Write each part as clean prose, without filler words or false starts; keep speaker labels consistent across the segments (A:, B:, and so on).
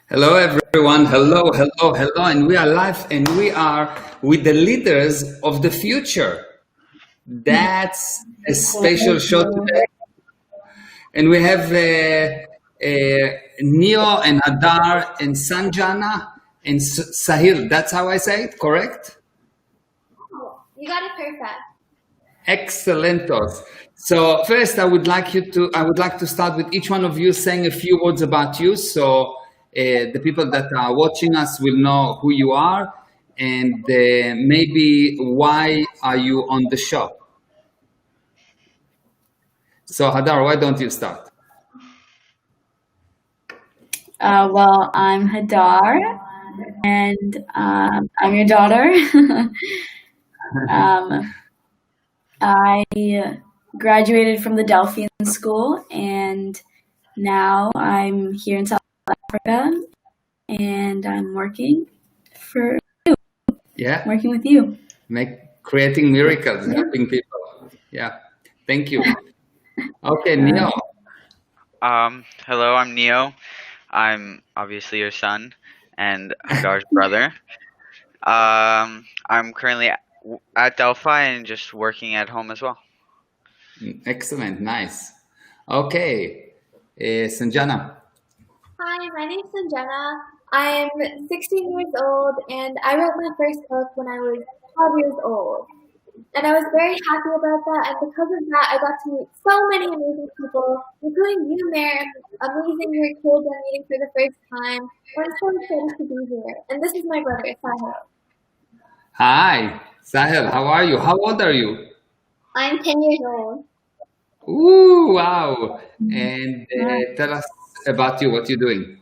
A: Hello, everyone. Hello, hello, hello. And we are live and we are with the leaders of the future. That's a special show today. And we have Neo and Hadar and Sanjana and Sahil. That's how I say it, correct?
B: You got it perfect.
A: Excellentos. So first, I would like to start with each one of you saying a few words about you. So the people that are watching us will know who you are and maybe why are you on the show. So Hadar, why don't you start?
C: Well, I'm Hadar, and I'm your daughter. I graduated from the Delphian School, and now I'm here in South Africa, and I'm working for you.
A: Yeah.
C: Working with you.
A: Creating miracles, helping people. Yeah. Thank you. Okay, Neo.
D: Hello, I'm Neo. I'm obviously your son and Hadar's brother. I'm currently at Delphi and just working at home as well.
A: Excellent, nice. Okay, Sanjana.
B: Hi, my name's Sanjana. I'm 16 years old and I wrote my first book when I was 12 years old. And I was very happy about that, and because of that, I got to meet so many amazing people, including you, Mayor, amazing your kids I'm meeting for the first time. I'm so excited to be here. And this is my brother, Sahil.
A: Hi, Sahil, how are you? How old are you?
B: I'm 10 years old.
A: Ooh, wow. And tell us about you, what you're doing.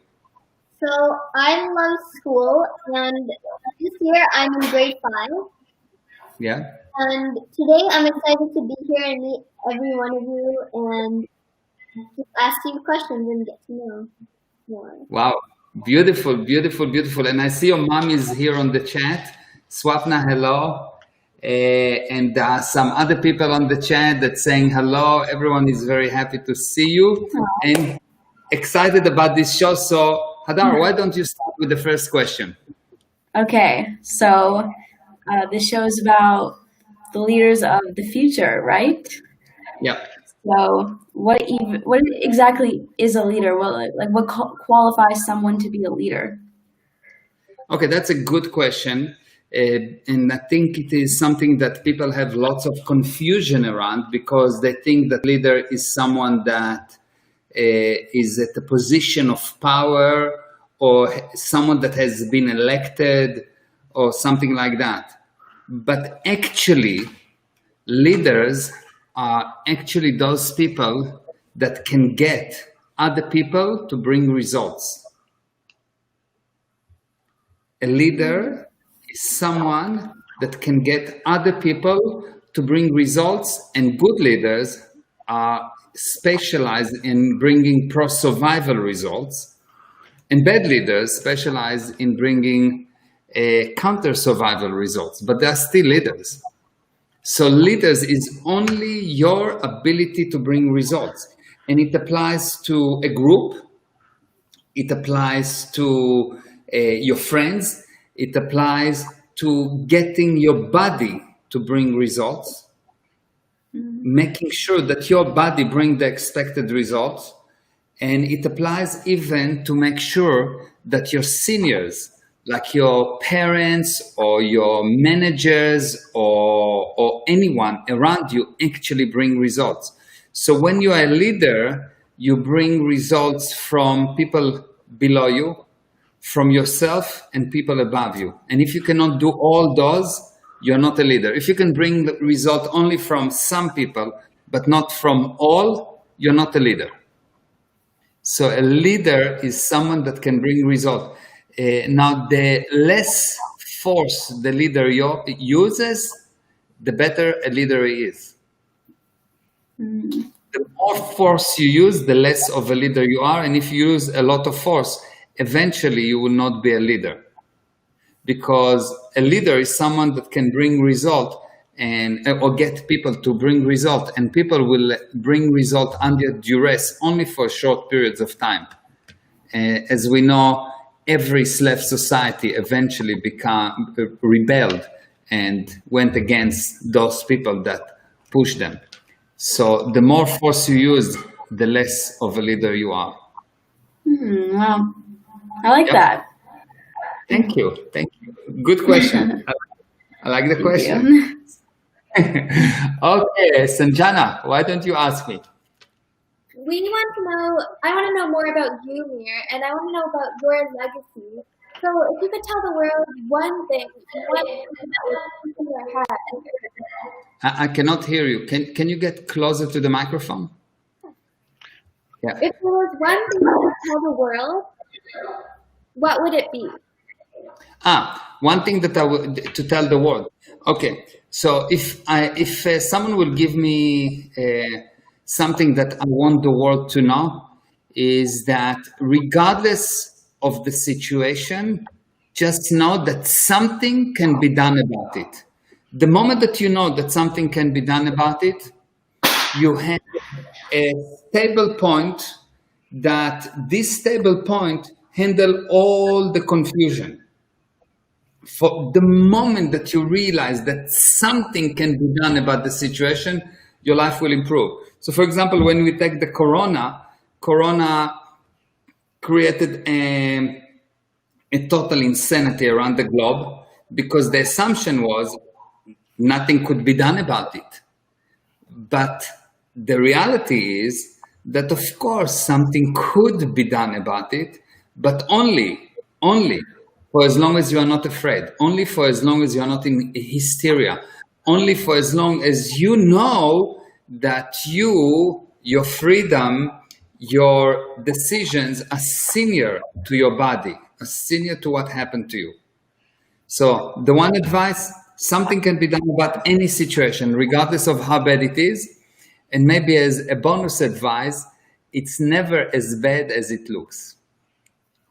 B: So I love school, and this year I'm in grade 5.
A: Yeah.
B: And today I'm excited to be here and meet every one of you and just ask you questions and get to know more.
A: Wow, beautiful, beautiful, beautiful. And I see your mom is here on the chat. Swapna, hello. And some other people on the chat that's saying hello. Everyone is very happy to see you and excited about this show. So Hadar, why don't you start with the first question?
C: Okay, so this show is about the leaders of the future, right?
A: Yeah.
C: So what exactly is a leader? What qualifies someone to be a leader?
A: Okay, that's a good question. And I think it is something that people have lots of confusion around because they think that leader is someone that is at a position of power or someone that has been elected or something like that. But actually, leaders are actually those people that can get other people to bring results. A leader is someone that can get other people to bring results, and good leaders are specialized in bringing pro-survival results, and bad leaders specialize in bringing counter-survival results, but they're still leaders. So leaders is only your ability to bring results. And it applies to a group. It applies to your friends. It applies to getting your body to bring results. Making sure that your body brings the expected results. And it applies even to make sure that your seniors, like your parents or your managers or anyone around you actually bring results. So when you are a leader, you bring results from people below you, from yourself and people above you. And if you cannot do all those, you're not a leader. If you can bring the result only from some people, but not from all, you're not a leader. So a leader is someone that can bring result. Now, the less force the leader uses, the better a leader is. The more force you use, the less of a leader you are. And if you use a lot of force, eventually you will not be a leader. Because a leader is someone that can bring result or get people to bring result. And people will bring result under duress only for short periods of time. As we know, every slave society eventually rebelled and went against those people that pushed them. So the more force you use, the less of a leader you are.
C: Wow. I like
A: Yep.
C: that.
A: Thank you. Thank you. Good question. I like the
C: Thank
A: question.
C: you.
A: Okay, Sanjana, why don't you ask me?
B: I want to know more about you, Mir, and I want to know about your legacy. So if you could tell the world one thing that was in your head.
A: I cannot hear you. Can you get closer to the microphone? Yeah.
B: If there was one thing you could tell the world, what would it be?
A: One thing that I would to tell the world. Okay, so if someone will give me something that I want the world to know, is that regardless of the situation, just know that something can be done about it. The moment that you know that something can be done about it, you have a stable point, that this stable point handle all the confusion. For the moment that you realize that something can be done about the situation, your life will improve. So for example, when we take the corona created a total insanity around the globe, because the assumption was nothing could be done about it. But the reality is that of course something could be done about it, but only for as long as you are not afraid, only for as long as you are not in hysteria, only for as long as you know that your freedom, your decisions are senior to your body, are senior to what happened to you. So the one advice, something can be done about any situation, regardless of how bad it is. And maybe as a bonus advice, it's never as bad as it looks.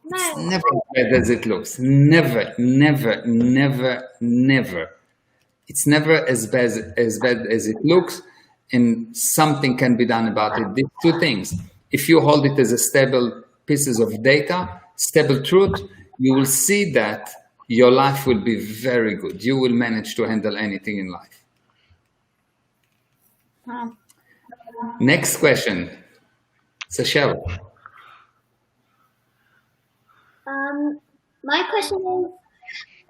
A: It's never as bad as it looks. Never, never, never, never. It's never as bad as it looks, and something can be done about it. These two things. If you hold it as a stable pieces of data, stable truth, you will see that your life will be very good. You will manage to handle anything in life.
C: Wow.
A: Next question. Sashel.
B: My question is,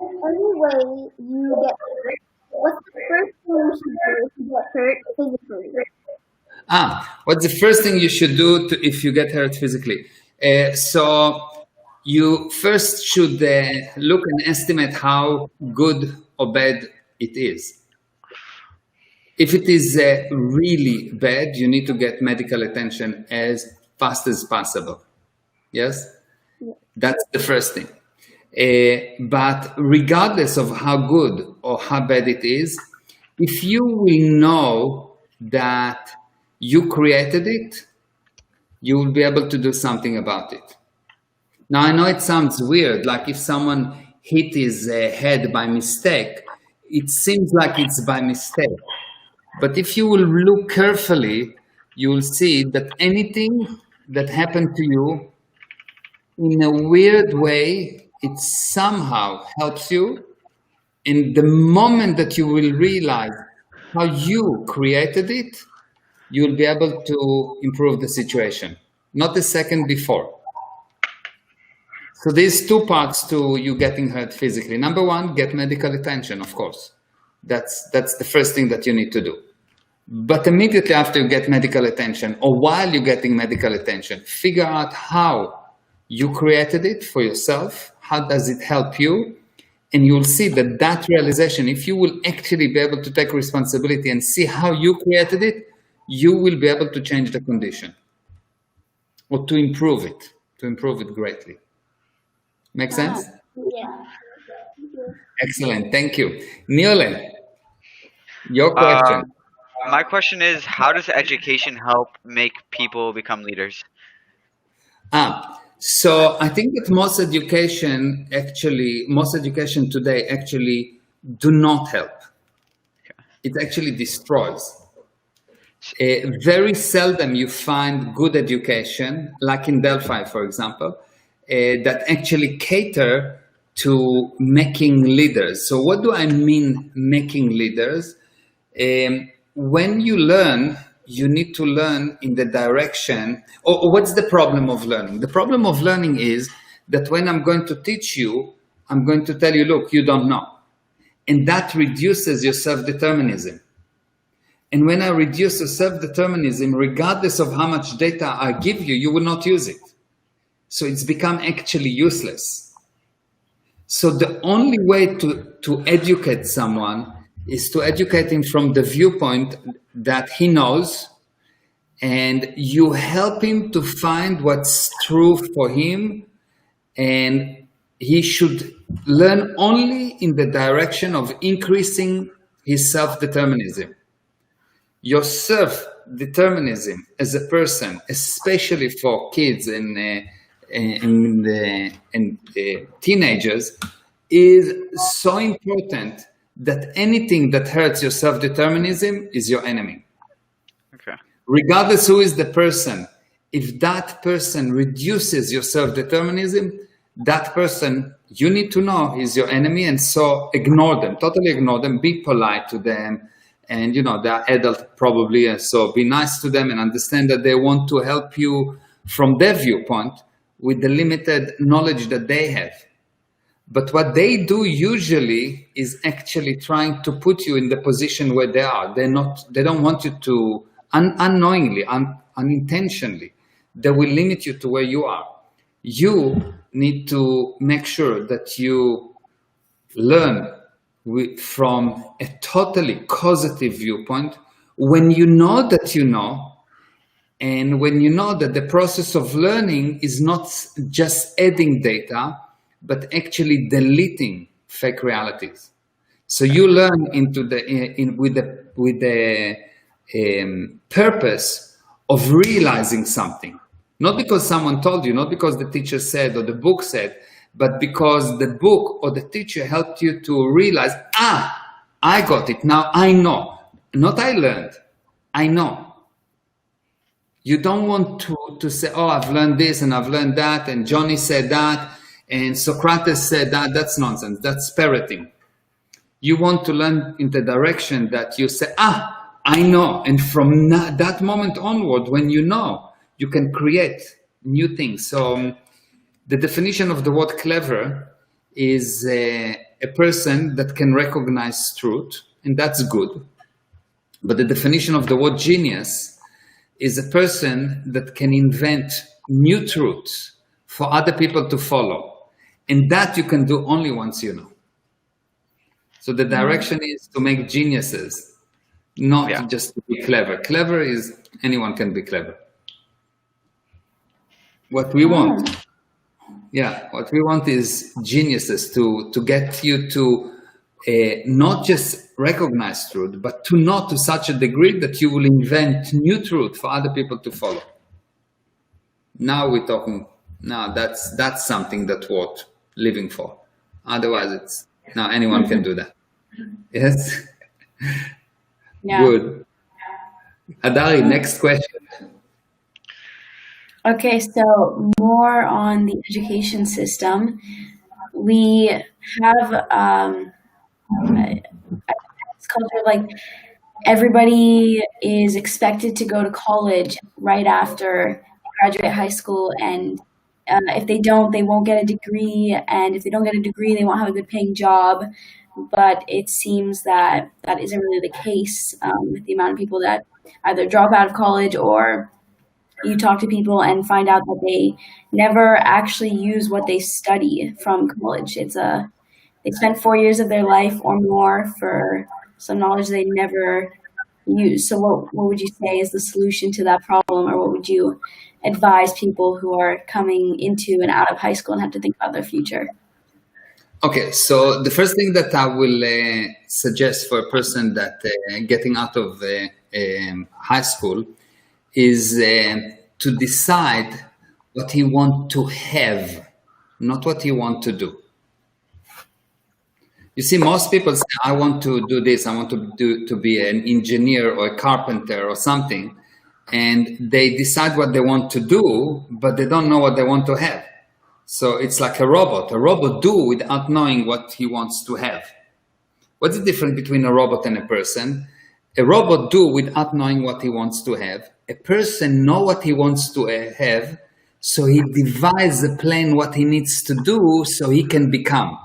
B: any way you get hurt, what's the first thing you should do if you get hurt physically?
A: What's the first thing you should do if you get hurt physically? So you first should look and estimate how good or bad it is. If it is really bad, you need to get medical attention as fast as possible. Yes? That's the first thing. But regardless of how good or how bad it is, if you will know that you created it, you will be able to do something about it. Now, I know it sounds weird, like if someone hit his head by mistake, it seems like it's by mistake. But if you will look carefully, you will see that anything that happened to you, in a weird way, it somehow helps you. And the moment that you will realize how you created it, you will be able to improve the situation, not a second before. So there's two parts to you getting hurt physically. Number one, get medical attention, of course. That's the first thing that you need to do. But immediately after you get medical attention, or while you're getting medical attention, figure out how you created it for yourself. How does it help you? And you'll see that realization, if you will actually be able to take responsibility and see how you created it, you will be able to change the condition or to improve it greatly. Make sense?
B: Yeah.
A: Excellent. Thank you. Niole, your question.
D: My question is, how does education help make people become leaders?
A: So I think that most education today actually do not help. It actually destroys. Very seldom you find good education, like in Delphi, for example. that actually cater to making leaders. So what do I mean making leaders? When you learn, you need to learn in the direction, or what's the problem of learning? The problem of learning is that when I'm going to teach you, I'm going to tell you, look, you don't know. And that reduces your self-determinism. And when I reduce your self-determinism, regardless of how much data I give you, you will not use it. So it's become actually useless. So the only way to educate someone is to educate him from the viewpoint that he knows, and you help him to find what's true for him, and he should learn only in the direction of increasing his self-determinism. Your self-determinism as a person, especially for kids and teenagers, is so important that anything that hurts your self-determinism is your enemy.
D: Okay.
A: Regardless who is the person, if that person reduces your self-determinism, that person, you need to know, is your enemy, and so ignore them, totally ignore them, be polite to them, and they're adult probably, and so be nice to them and understand that they want to help you from their viewpoint with the limited knowledge that they have. But what they do usually is actually trying to put you in the position where they are. They don't want you to, unknowingly, unintentionally, they will limit you to where you are. You need to make sure that you learn from a totally causative viewpoint when you know that you know, and when you know that the process of learning is not just adding data, but actually deleting fake realities. So you learn with the purpose of realizing something. Not because someone told you, not because the teacher said or the book said, but because the book or the teacher helped you to realize, I got it, now I know. Not I learned, I know. You don't want to say, oh, I've learned this and I've learned that, and Johnny said that, and Socrates said that. That's nonsense, that's parroting. You want to learn in the direction that you say, I know. And from that moment onward, when you know, you can create new things. So the definition of the word clever is a person that can recognize truth, and that's good. But the definition of the word genius is a person that can invent new truths for other people to follow. And that you can do only once you know. So the direction is to make geniuses, not just to be clever. Clever is, anyone can be clever. What we want, what we want is geniuses to get you to not just recognize truth, but to know to such a degree that you will invent new truth for other people to follow. Now we're talking, that's something that's worth living for. Otherwise, anyone can do that. Yes?
C: Yeah.
A: Good. Adari, next question.
C: Okay, so more on the education system. We have a culture like everybody is expected to go to college right after graduate high school, and if they don't, they won't get a degree, and if they don't get a degree, they won't have a good paying job. But it seems that that isn't really the case with the amount of people that either drop out of college, or you talk to people and find out that they never actually use what they study from college. They spent 4 years of their life or more for some knowledge they never use. So what would you say is the solution to that problem, or what would you advise people who are coming into and out of high school and have to think about their future?
A: Okay, so the first thing that I will suggest for a person that getting out of high school is to decide what he wants to have, not what he wants to do. You see, most people say, I want to do this, I want to be an engineer or a carpenter or something, and they decide what they want to do, but they don't know what they want to have. So it's like a robot. A robot do without knowing what he wants to have. What's the difference between a robot and a person? A robot do without knowing what he wants to have. A person know what he wants to have, so he devises a plan what he needs to do so he can become.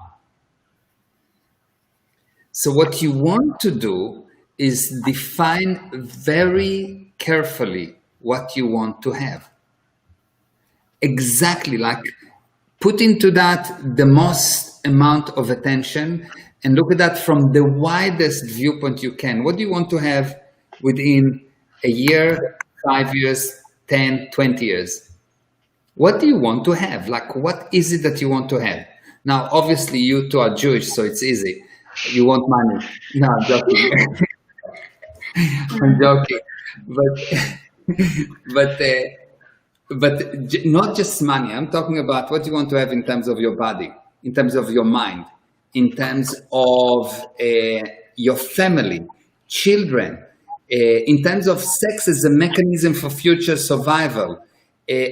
A: So what you want to do is define very carefully what you want to have. Exactly, like put into that the most amount of attention and look at that from the widest viewpoint you can. What do you want to have within a year, 5 years, 10, 20 years? What do you want to have? Like, what is it that you want to have? Now, obviously, you two are Jewish, so it's easy. You want money. No, I'm joking. I'm joking. But not just money. I'm talking about what you want to have in terms of your body, in terms of your mind, in terms of your family, children, in terms of sex as a mechanism for future survival.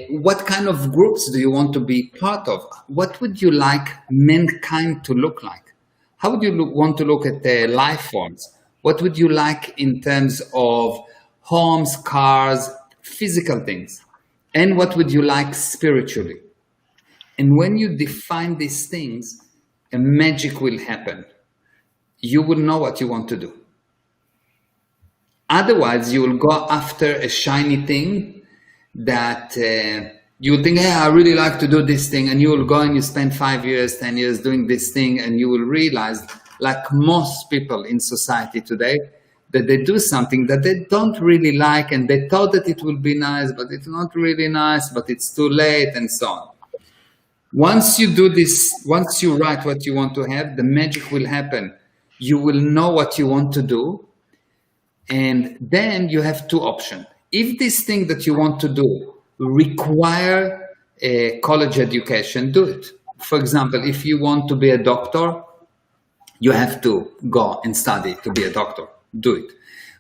A: What kind of groups do you want to be part of? What would you like mankind to look like? How would you want to look at life forms? What would you like in terms of homes, cars, physical things? And what would you like spiritually? And when you define these things, a magic will happen. You will know what you want to do. Otherwise, you will go after a shiny thing that you will think, hey, I really like to do this thing. And you will go and you spend 5 years, 10 years doing this thing. And you will realize, like most people in society today, that they do something that they don't really like. And they thought that it will be nice, but it's not really nice, but it's too late and so on. Once you do this, once you write what you want to have, the magic will happen. You will know what you want to do. And then you have two options. If this thing that you want to do require a college education, do it. For example, if you want to be a doctor, you have to go and study to be a doctor. Do it.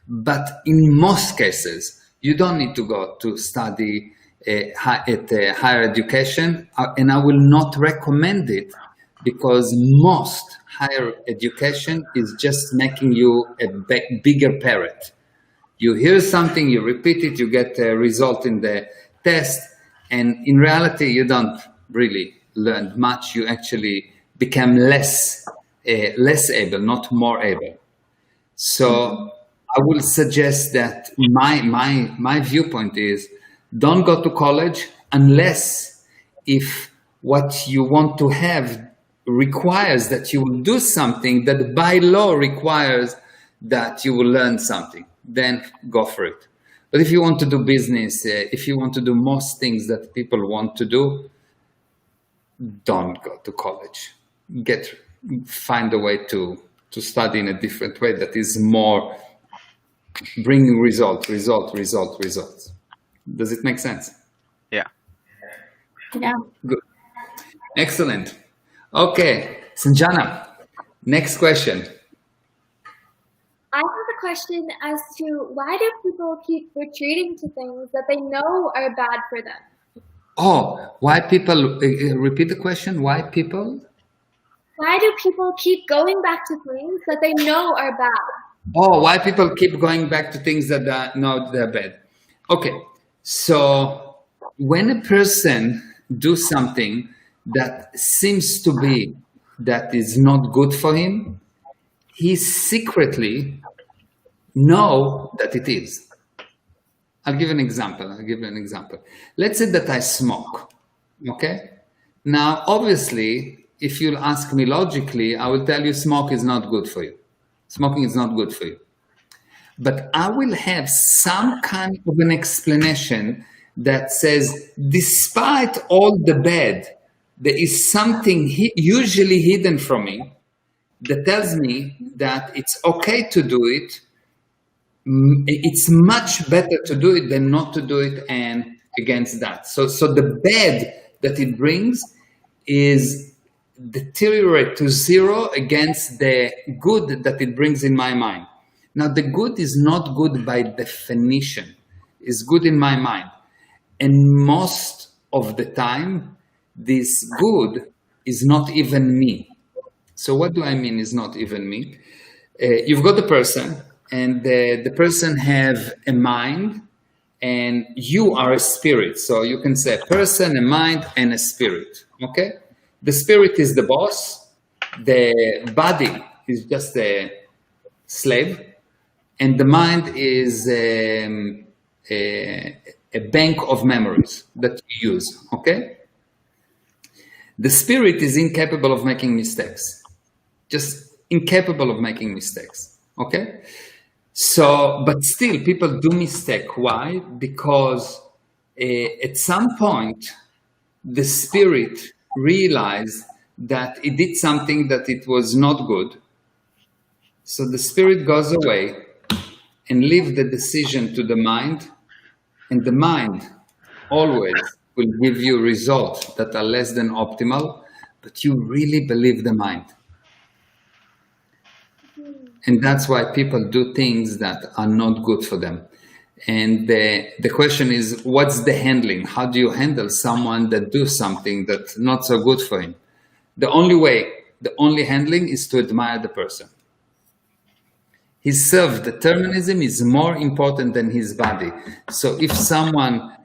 A: But in most cases, you don't need to go to study at higher education, and I will not recommend it because most higher education is just making you a bigger parrot. You hear something, you repeat it, you get a result in the test, and in reality, you don't really learn much. You actually become less able, not more able. So I will suggest that my viewpoint is don't go to college unless if what you want to have requires that you will do something that by law requires that you will learn something. Then go for it. But if you want to do business, if you want to do most things that people want to do, don't go to college. Find a way to study in a different way that is more bringing results. Does it make sense?
D: Yeah.
C: Yeah.
A: Good. Excellent. Okay, Sanjana, next question.
B: I have a question as to why do people keep retreating to things that they know are bad for them?
A: Oh, why people, repeat the question, why people?
B: Why do people keep going back to things that they know are bad?
A: Oh, why people keep going back to things that know they're bad? Okay, so when a person do something that seems to be that is not good for him, he secretly know that it is. I'll give an example. Let's say that I smoke, okay? Now, obviously, if you'll ask me logically, I will tell you smoke is not good for you. Smoking is not good for you. But I will have some kind of an explanation that says, despite all the bad, there is something usually hidden from me that tells me that it's okay to do it. It's much better to do it than not to do it, and against that. So the bad that it brings is deteriorate to zero against the good that it brings in my mind. Now, the good is not good by definition. It's good in my mind. And most of the time, this good is not even me. So what do I mean is not even me? You've got the person, and the person have a mind, and you are a spirit. So you can say a person, a mind, and a spirit. Okay? The spirit is the boss. The body is just a slave, and the mind is a bank of memories that you use. Okay? The spirit is incapable of making mistakes. Just incapable of making mistakes. Okay? So, but still people do mistake. Why? Because at some point, the spirit realized that it did something that it was not good. So the spirit goes away and leave the decision to the mind, and the mind always will give you results that are less than optimal, but you really believe the mind. And that's why people do things that are not good for them. And the question is, what's the handling? How do you handle someone that do something that's not so good for him? The only handling is to admire the person. His self-determinism is more important than his body. So if someone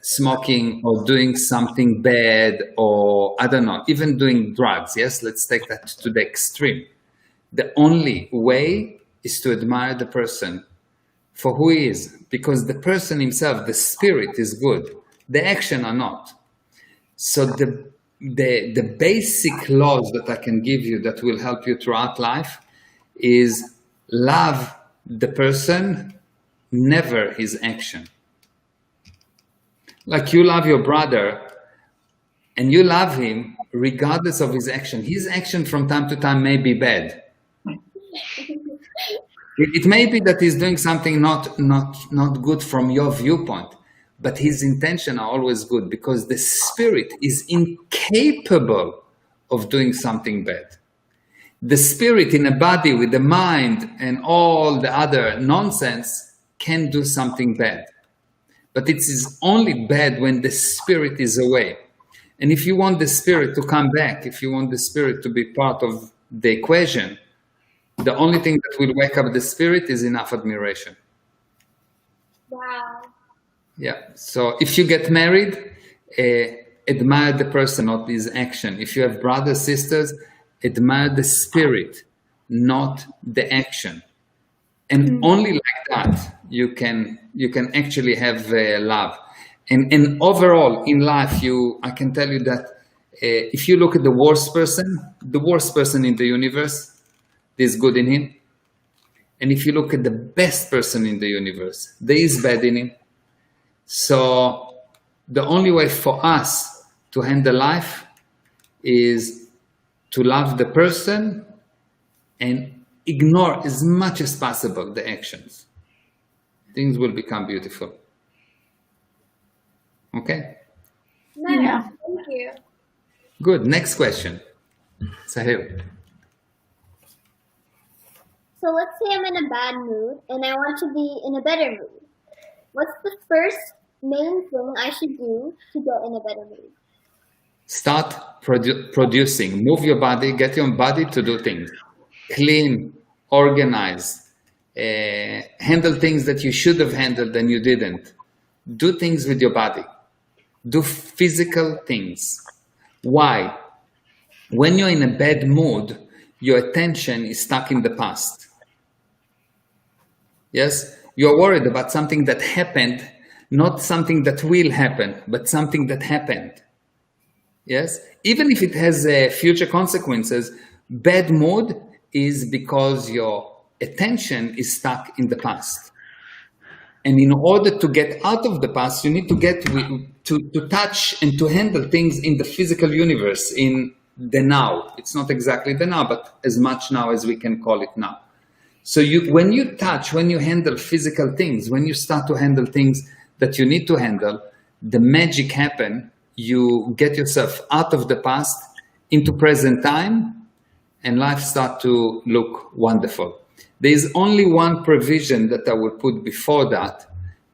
A: smoking or doing something bad, or I don't know, even doing drugs, yes, let's take that to the extreme. The only way is to admire the person for who he is, because the person himself, the spirit, is good. The action are not. So the basic laws that I can give you that will help you throughout life is love the person, never his action. Like you love your brother, and you love him regardless of his action. His action from time to time may be bad. It may be that he's doing something not good from your viewpoint, but his intentions are always good, because the spirit is incapable of doing something bad. The spirit in a body with the mind and all the other nonsense can do something bad. But it is only bad when the spirit is away. And if you want the spirit to come back, if you want the spirit to be part of the equation, the only thing that will wake up the spirit is enough admiration.
B: Wow.
A: Yeah. So if you get married, admire the person, not his action. If you have brothers, sisters, admire the spirit, not the action. And only like that you can actually have love. And overall in life, I can tell you that if you look at the worst person in the universe, there's good in him. And if you look at the best person in the universe, there is bad in him. So the only way for us to handle life is to love the person and ignore as much as possible the actions. Things will become beautiful. Okay?
B: Nice.
C: Yeah.
B: Thank you.
A: Good. Next question. Sahil.
E: So let's say I'm in a bad mood and I want to be in a better mood. What's the first main thing I should do to get in a better mood?
A: Start producing. Move your body. Get your body to do things. Clean, organize, handle things that you should have handled and you didn't. Do things with your body. Do physical things. Why? When you're in a bad mood, your attention is stuck in the past. Yes? You're worried about something that happened, not something that will happen, but something that happened. Yes? Even if it has future consequences, bad mood is because your attention is stuck in the past. And in order to get out of the past, you need to get to touch and to handle things in the physical universe, in the now. It's not exactly the now, but as much now as we can call it now. So when you touch, when you handle physical things, when you start to handle things that you need to handle, the magic happen. You get yourself out of the past into present time, and life start to look wonderful. There is only one provision that I would put before that.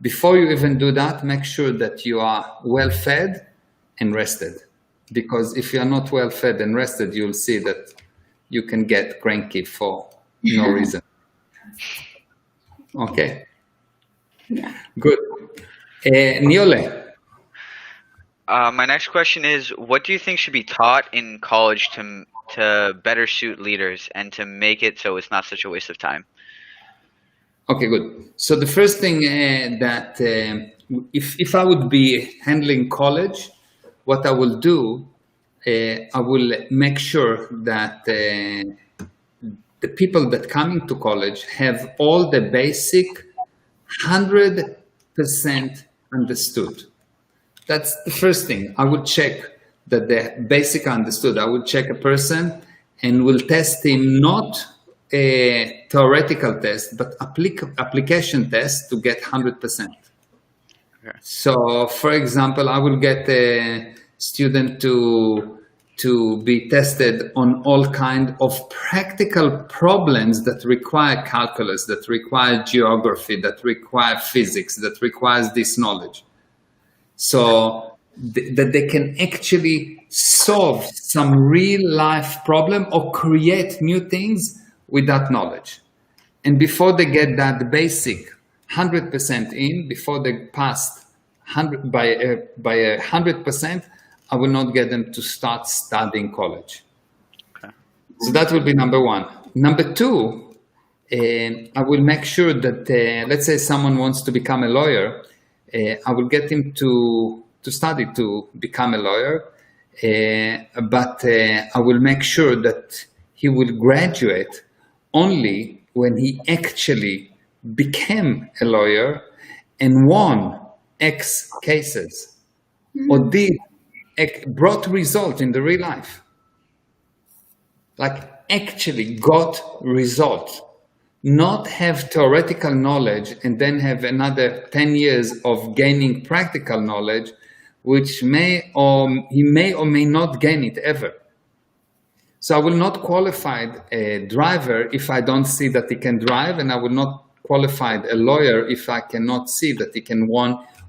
A: Before you even do that, make sure that you are well fed and rested. because if you are not well fed and rested, you'll see that you can get cranky for no reason. Okay.
C: Yeah.
A: Good. Niole.
D: My next question is, what do you think should be taught in college to better suit leaders and to make it so it's not such a waste of time?
A: Okay, good. So the first thing that if I would be handling college, what I will do, I will make sure that the people that coming to college have all the basic 100% understood. That's the first thing. I would check that the basic understood. I would check a person and will test him not a theoretical test, but application test to get 100%.
D: Okay.
A: So, for example, I will get a student to be tested on all kind of practical problems that require calculus, that require geography, that require physics, that requires this knowledge. So that they can actually solve some real life problem or create new things with that knowledge. And before they get that basic 100% in, before they pass 100 by 100%, I will not get them to start studying college.
D: Okay.
A: So that will be number one. Number two, I will make sure that, let's say someone wants to become a lawyer, I will get him to study to become a lawyer, but I will make sure that he will graduate only when he actually became a lawyer and won X cases or brought result in the real life. Like actually got result. Not have theoretical knowledge and then have another 10 years of gaining practical knowledge, which he may or may not gain it ever. So I will not qualify a driver if I don't see that he can drive, and I will not qualify a lawyer if I cannot see that he can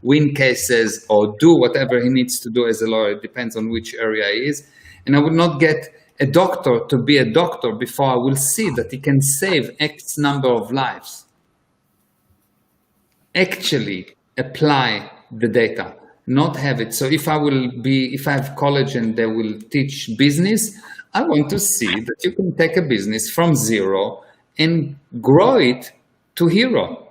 A: win cases or do whatever he needs to do as a lawyer. It depends on which area he is. And I will not get a doctor to be a doctor before I will see that he can save X number of lives. Actually apply the data, not have it. So if I have college and they will teach business, I want to see that you can take a business from zero and grow it to hero.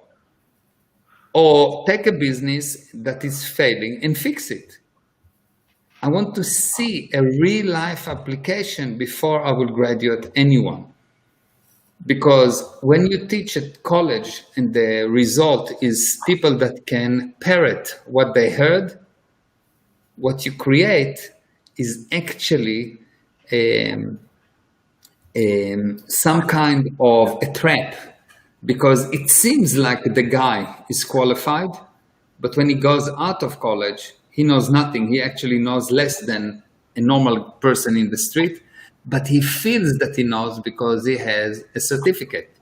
A: Or take a business that is failing and fix it. I want to see a real life application before I will graduate anyone. Because when you teach at college and the result is people that can parrot what they heard, what you create is actually some kind of a trap. Because it seems like the guy is qualified, but when he goes out of college, he knows nothing. He actually knows less than a normal person in the street, but he feels that he knows because he has a certificate.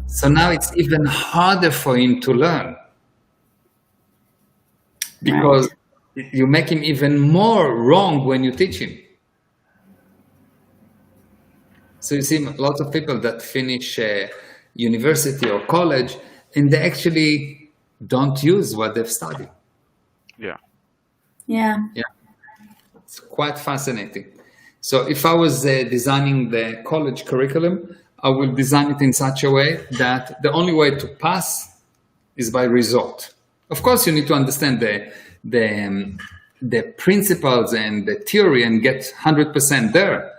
A: So now it's even harder for him to learn because you make him even more wrong when you teach him. So you see lots of people that finish university or college and they actually don't use what they've studied.
D: Yeah.
C: Yeah.
A: Yeah, it's quite fascinating. So if I was designing the college curriculum, I will design it in such a way that the only way to pass is by result. Of course, you need to understand the principles and the theory and get 100% there,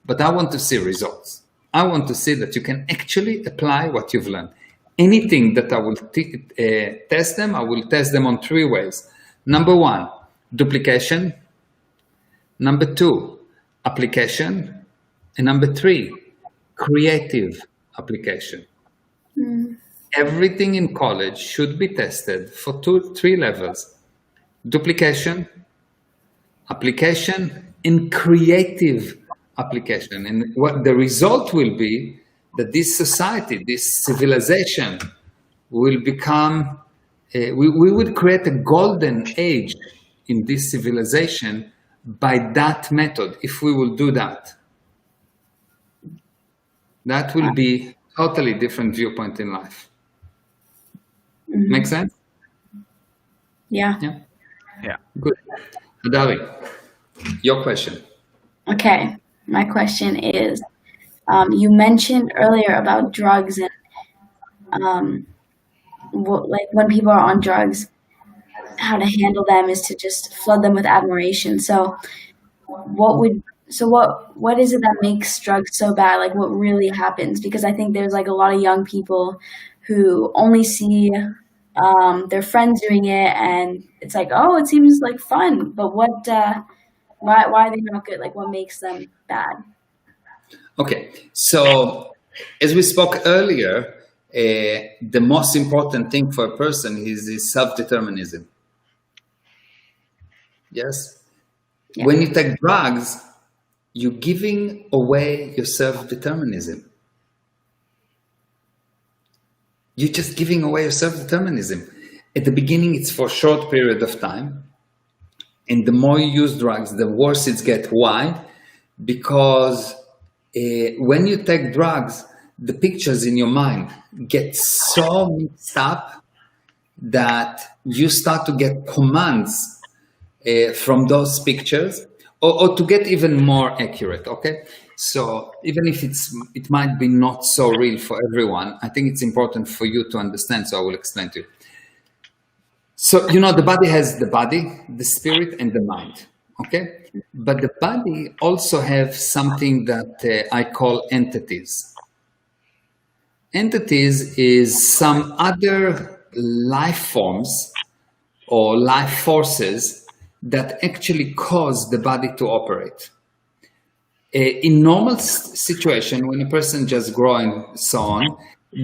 A: but I want to see results. I want to see that you can actually apply what you've learned. Anything that I will test them, I will test them on 3 ways. Number 1, duplication. Number 2, application. And number 3, creative application. Everything in college should be tested for 3 levels. Duplication, application, and creative application. And what the result will be that this society, this civilization will become, we would create a golden age in this civilization by that method, if we will do that, that will be totally different viewpoint in life. Make sense?
C: Yeah.
D: Yeah.
A: Good. Adali, your question.
C: Okay. My question is, you mentioned earlier about drugs and like when people are on drugs, how to handle them is to just flood them with admiration. So what is it that makes drugs so bad? Like what really happens? Because I think there's like a lot of young people who only see their friends doing it and it's like, oh, it seems like fun, but why are they not good? Like what makes them bad?
A: Okay, so as we spoke earlier, the most important thing for a person is his self-determinism. Yes?
C: Yeah.
A: When you take drugs, you're giving away your self-determinism. You're just giving away your self-determinism. At the beginning, it's for a short period of time. And the more you use drugs, the worse it gets. Why? Because when you take drugs, the pictures in your mind get so mixed up that you start to get commands from those pictures, or to get even more accurate, okay? So even if it might be not so real for everyone, I think it's important for you to understand, so I will explain to you. So, the body has the body, the spirit, and the mind, okay? But the body also have something that I call entities. Entities is some other life forms or life forces that actually cause the body to operate. In normal situation, when a person just grows and so on,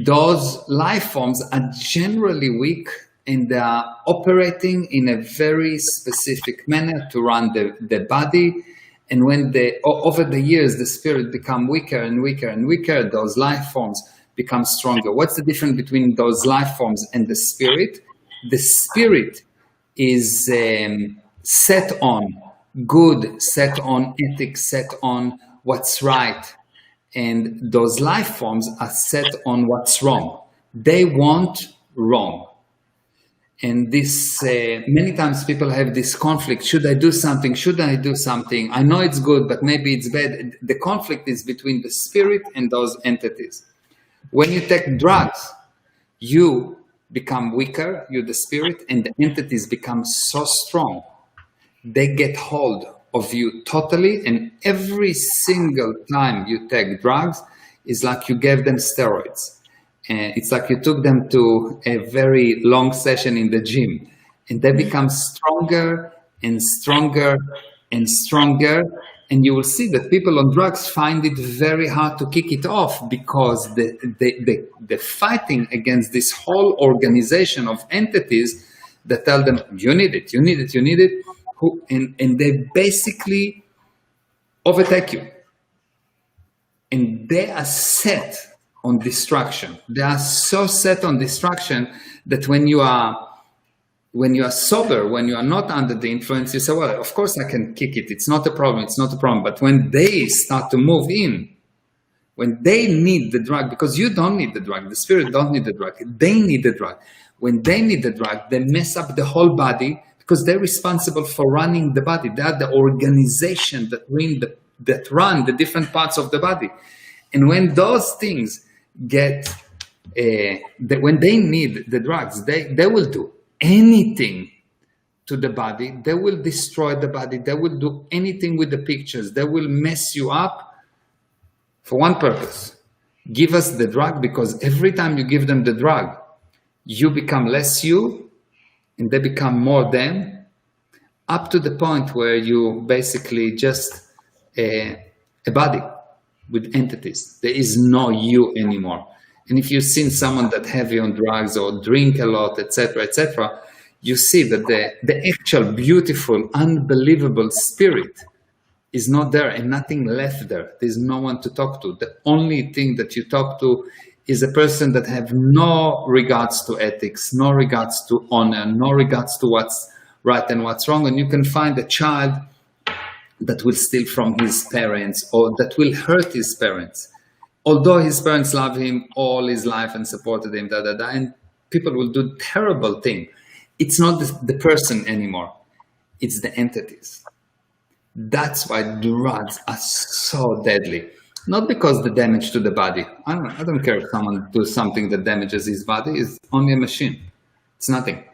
A: those life forms are generally weak and they are operating in a very specific manner to run the body. And when over the years, the spirit become weaker and weaker and weaker, those life forms become stronger. What's the difference between those life forms and the spirit? The spirit is set on good, set on ethics, set on what's right. And those life forms are set on what's wrong. They want wrong. And this, many times people have this conflict. Should I do something? Should I do something? I know it's good, but maybe it's bad. The conflict is between the spirit and those entities. When you take drugs, you become weaker, you the spirit, and the entities become so strong. They get hold of you totally, and every single time you take drugs, it's like you gave them steroids. It's like you took them to a very long session in the gym, and they become stronger and stronger and stronger. And you will see that people on drugs find it very hard to kick it off because they're fighting against this whole organization of entities that tell them, you need it, you need it, you need it. And they basically overtake you. And they are set on destruction. They are so set on destruction that when you are sober, when you are not under the influence, you say, well, of course I can kick it. It's not a problem. It's not a problem. But when they start to move in, when they need the drug, because you don't need the drug, the spirit don't need the drug, they need the drug. When they need the drug, they mess up the whole body because they're responsible for running the body. They are the organization that run the different parts of the body. And when those things when they need the drugs, they will do anything to the body. They will destroy the body. They will do anything with the pictures. They will mess you up for one purpose. Give us the drug, because every time you give them the drug, you become less you and they become more them, up to the point where you basically just a body with entities. There is no you anymore. And if you've seen someone that heavy on drugs or drink a lot, etc., you see that the actual beautiful, unbelievable spirit is not there and nothing left there. There's no one to talk to. The only thing that you talk to is a person that have no regards to ethics, no regards to honor, no regards to what's right and what's wrong. And you can find a child that will steal from his parents or that will hurt his parents. Although his parents love him all his life and supported him, and people will do terrible things. It's not the person anymore. It's the entities. That's why drugs are so deadly. Not because the damage to the body. I don't care if someone does something that damages his body. It's only a machine. It's nothing.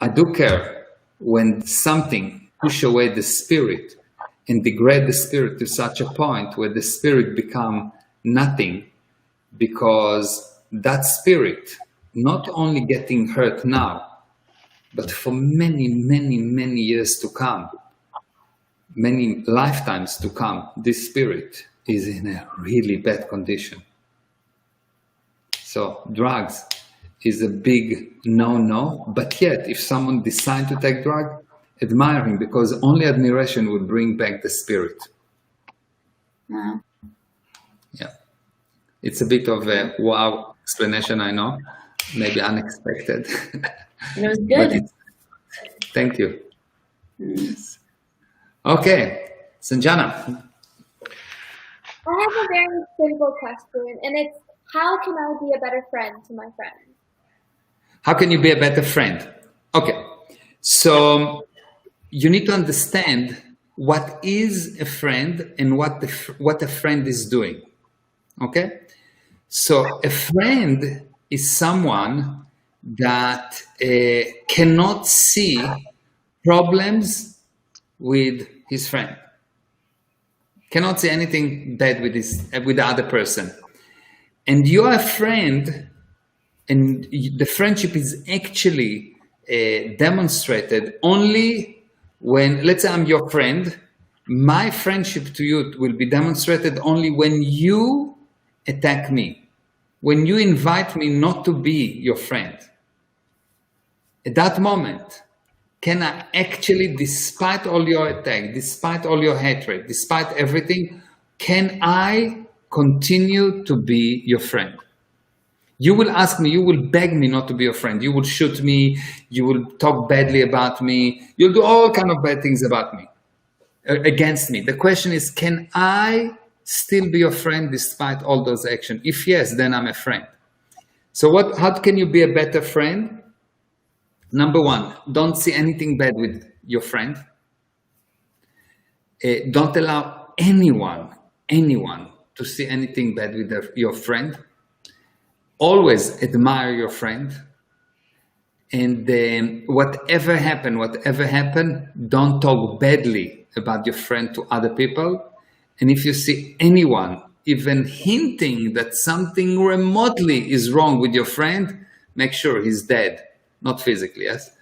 A: I do care when something push away the spirit and degrade the spirit to such a point where the spirit become nothing, because that spirit not only getting hurt now, but for many, many, many years to come, many lifetimes to come, this spirit is in a really bad condition. So drugs is a big no-no, but yet if someone decides to take drug, admire him, because only admiration will bring back the spirit.
C: Wow.
A: Yeah. It's a bit of a wow explanation, I know, maybe unexpected.
C: It was good.
A: Thank you. Yes. Okay, Sanjana.
B: I have a very simple question, and it's, how can I be a better friend to my friends?
A: How can you be a better friend? Okay, so you need to understand what is a friend and what a friend is doing. Okay, so a friend is someone that cannot see problems with his friend, cannot see anything bad with the other person, and you are a friend, and the friendship is actually demonstrated only when, let's say I'm your friend, my friendship to you will be demonstrated only when you attack me, when you invite me not to be your friend. At that moment, can I actually, despite all your attack, despite all your hatred, despite everything, can I continue to be your friend? You will ask me, you will beg me not to be your friend. You will shoot me, you will talk badly about me, you'll do all kind of bad things about me, against me. The question is, can I still be your friend despite all those actions? If yes, then I'm a friend. So how can you be a better friend? Number one, don't see anything bad with your friend. Don't allow anyone to see anything bad with your friend. Always admire your friend. And whatever happen, don't talk badly about your friend to other people. And if you see anyone even hinting that something remotely is wrong with your friend, make sure he's dead. Not physically, yes?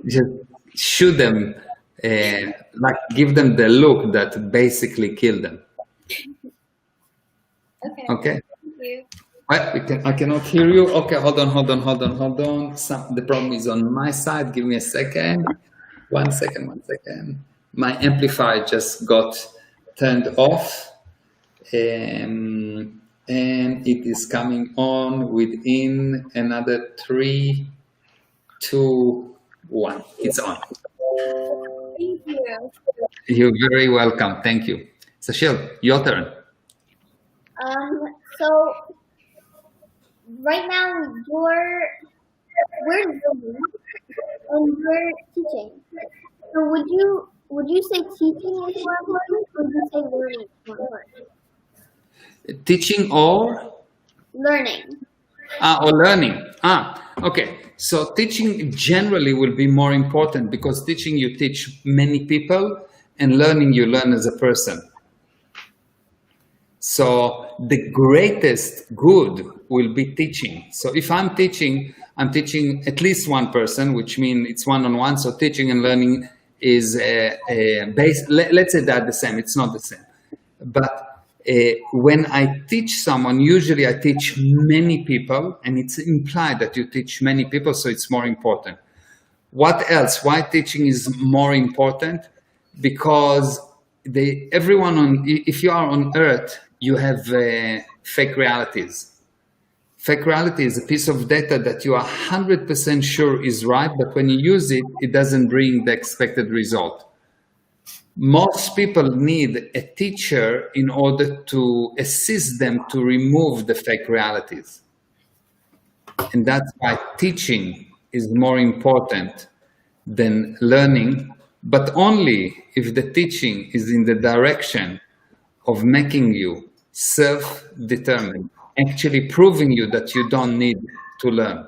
A: Just shoot them, like give them the look that basically killed them. Okay?
B: Thank you.
A: I cannot hear you. Okay, hold on. The problem is on my side. Give me a second. One second. My amplifier just got turned off. And it is coming on within another 3, 2, 1. It's on.
B: Thank you.
A: You're very welcome. Thank you. Sashil, your turn.
E: So right now we're learning and we're teaching. So would you say teaching is more important, or would you say learning is more important?
A: Teaching or?
E: Learning.
A: Or learning. Okay. So teaching generally will be more important, because teaching you teach many people, and learning you learn as a person. So the greatest good will be teaching. So if I'm teaching at least one person, which means it's one-on-one. So teaching and learning is base. Let's say they're the same. It's not the same. But when I teach someone, usually I teach many people, and it's implied that you teach many people, so it's more important. What else? Why teaching is more important? Because if you are on Earth, you have fake realities. Fake reality is a piece of data that you are 100% sure is right, but when you use it, it doesn't bring the expected result. Most people need a teacher in order to assist them to remove the fake realities. And that's why teaching is more important than learning, but only if the teaching is in the direction of making you self-determined, actually proving you that you don't need to learn,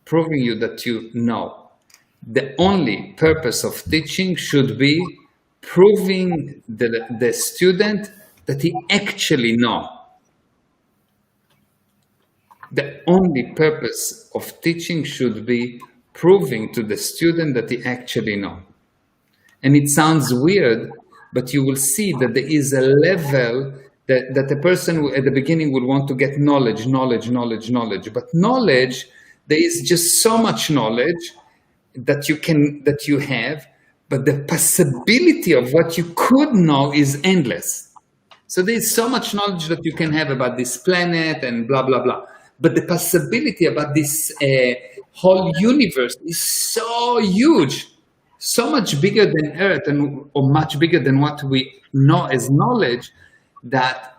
A: proving you that you know. The only purpose of teaching should be proving the student that he actually knows. The only purpose of teaching should be proving to the student that he actually knows. And it sounds weird, but you will see that there is a level that a person at the beginning would want to get knowledge. But knowledge, there is just so much knowledge that you have, but the possibility of what you could know is endless. So there is so much knowledge that you can have about this planet and blah, blah, blah. But the possibility about this whole universe is so huge, so much bigger than Earth or much bigger than what we know as knowledge, that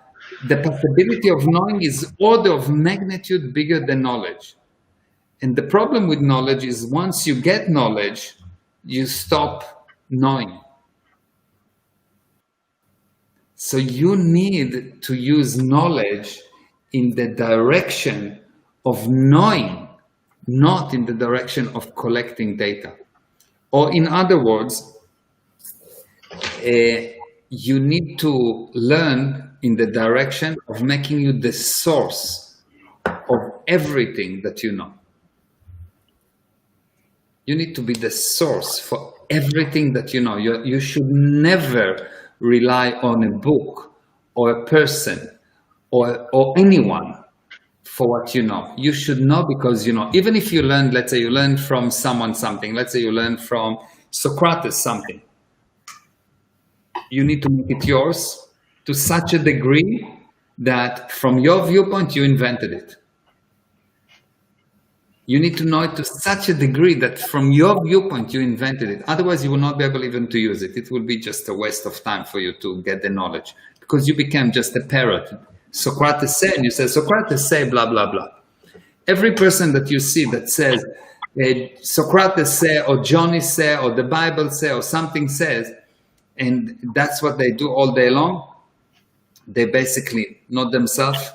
A: the possibility of knowing is order of magnitude bigger than knowledge. And the problem with knowledge is once you get knowledge, you stop knowing. So you need to use knowledge in the direction of knowing, not in the direction of collecting data. Or in other words, you need to learn in the direction of making you the source of everything that you know. You need to be the source for everything that you know. You should never rely on a book or a person or anyone for what you know. You should know because you know. Even if you learn, let's say you learn from someone something, let's say you learn from Socrates something, you need to make it yours to such a degree that from your viewpoint, you invented it. You need to know it to such a degree that from your viewpoint, you invented it. Otherwise, you will not be able even to use it. It will be just a waste of time for you to get the knowledge because you became just a parrot. Socrates said, and you say, Socrates say, blah, blah, blah. Every person that you see that says, Socrates say, or Johnny say, or the Bible say, or something says, and that's what they do all day long, they basically not themselves,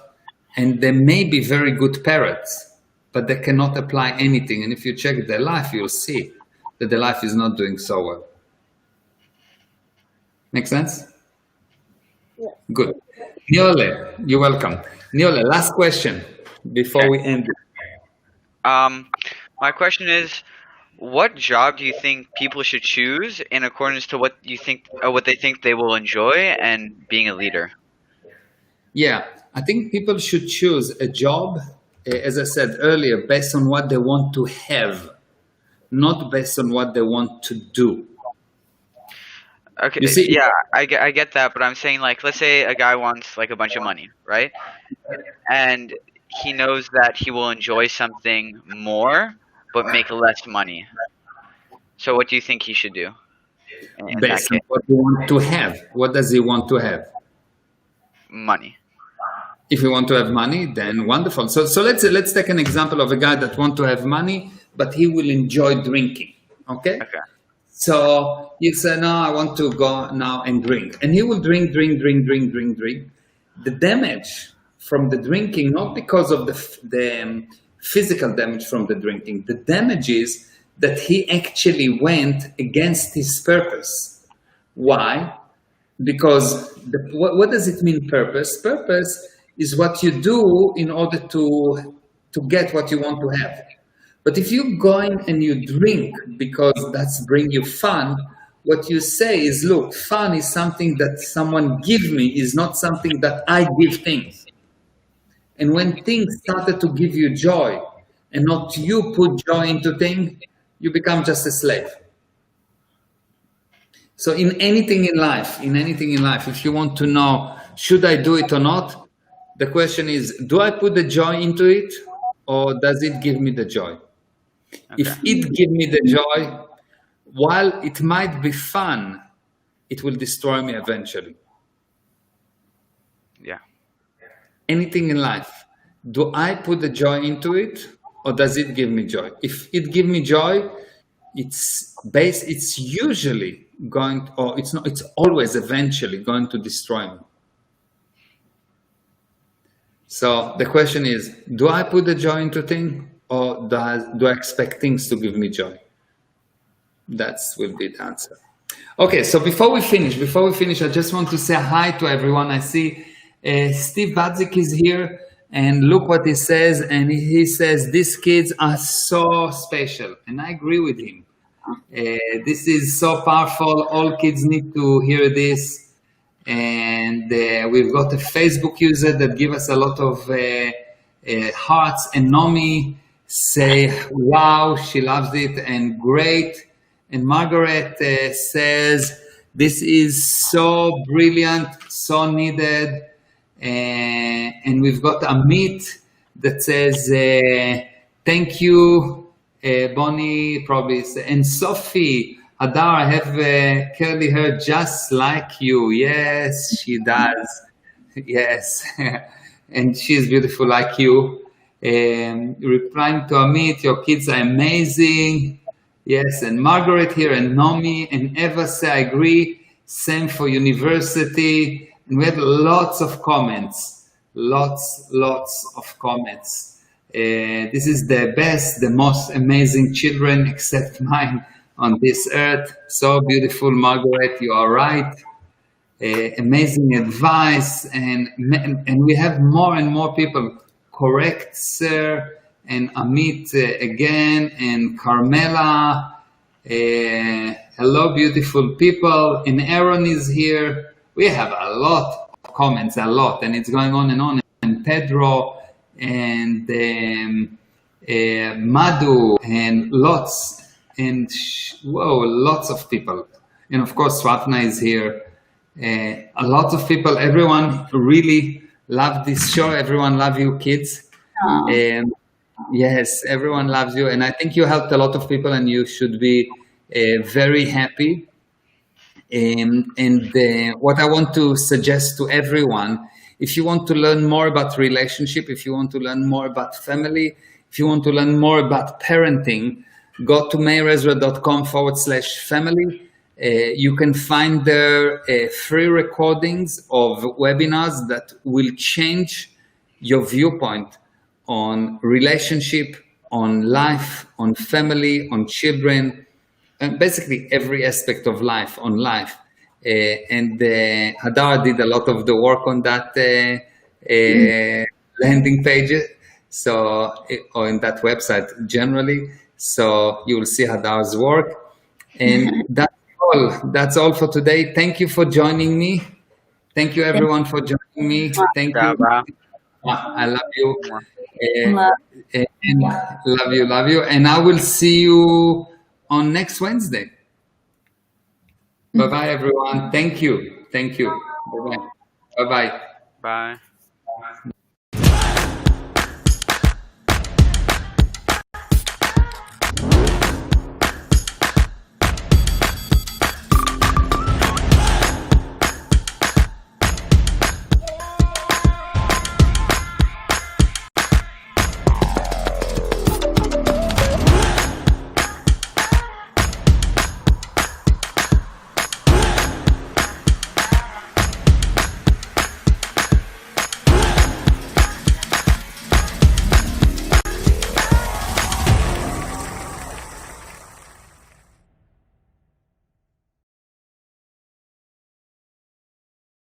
A: and they may be very good parrots, but they cannot apply anything. And if you check their life, you'll see that their life is not doing so well. Make sense?
E: Yeah.
A: Good. Niole, you're welcome. Niole, last question before we end it.
D: My question is, what job do you think people should choose in accordance to what you think, what they think they will enjoy and being a leader?
A: Yeah, I think people should choose a job, as I said earlier, based on what they want to have, not based on what they want to do.
D: Okay,
A: You see,
D: yeah, I get that, but I'm saying, like, let's say a guy wants like a bunch of money, right? And he knows that he will enjoy something more, but make less money. So what do you think he should do in that
A: based on
D: case?
A: what you want to have. What does he want to have?
D: Money.
A: If you want to have money, then wonderful. So let's take an example of a guy that want to have money, but he will enjoy drinking. Okay?
D: Okay.
A: So you say, no, I want to go now and drink. And he will drink. The damage from the drinking, not because of the physical damage from the drinking, the damage is that he actually went against his purpose. Why? Because what does it mean, purpose? Purpose is what you do in order to get what you want to have. But if you go in and you drink because that's bring you fun, what you say is, look, fun is something that someone give me, is not something that I give things. And when things started to give you joy and not you put joy into things, you become just a slave. So in anything in life, if you want to know, should I do it or not? The question is, do I put the joy into it or does it give me the joy?
D: Okay.
A: If it gives me the joy, while it might be fun it will destroy me eventually.
D: Yeah.
A: Anything in life, do I put the joy into it, or does it give me joy? If it gives me joy, it's usually going, or it's not, it's always eventually going to destroy me. So the question is, do I put the joy into things, or do I expect things to give me joy? That will be the answer. Okay, so before we finish, I just want to say hi to everyone. I see Steve Badzik is here, and look what he says. And he says, these kids are so special. And I agree with him. This is so powerful. All kids need to hear this. And we've got a Facebook user that give us a lot of hearts. And Nomi say, wow, she loves it and great. And Margaret says, this is so brilliant, so needed. And we've got Amit that says, thank you, Bonnie, probably. And Sophie, Hadar, I have curly hair just like you. Yes, she does. Yes. And she's beautiful like you. Replying to Amit, your kids are amazing. Yes, and Margaret here, and Nomi, and Eva say, I agree. Same for university. And we have lots of comments. Lots of comments. This is the best, the most amazing children, except mine, on this earth. So beautiful, Margaret, you are right. Amazing advice. And we have more and more people. Correct, sir. And Amit again, and Carmela. Hello, beautiful people. And Aaron is here. We have a lot of comments, and it's going on and on. And Pedro, and Madhu, and lots, and lots of people. And of course, Swapna is here. A lot of people, everyone really loved this show. Everyone love you, kids. Yes, everyone loves you, and I think you helped a lot of people, and you should be very happy. What I want to suggest to everyone, if you want to learn more about relationship, if you want to learn more about family, if you want to learn more about parenting, go to meirezra.com/family. You can find there free recordings of webinars that will change your viewpoint on relationship, on life, on family, on children, and basically every aspect of life, on life. And Hadar did a lot of the work on that landing page, so or in that website generally. So you will see Hadar's work. And that's all for today. Thank you for joining me. Thank you everyone for joining me. Thank you. I love you. Love you. And I will see you on next Wednesday. Bye-bye, everyone. Thank you. Bye-bye.
D: Bye.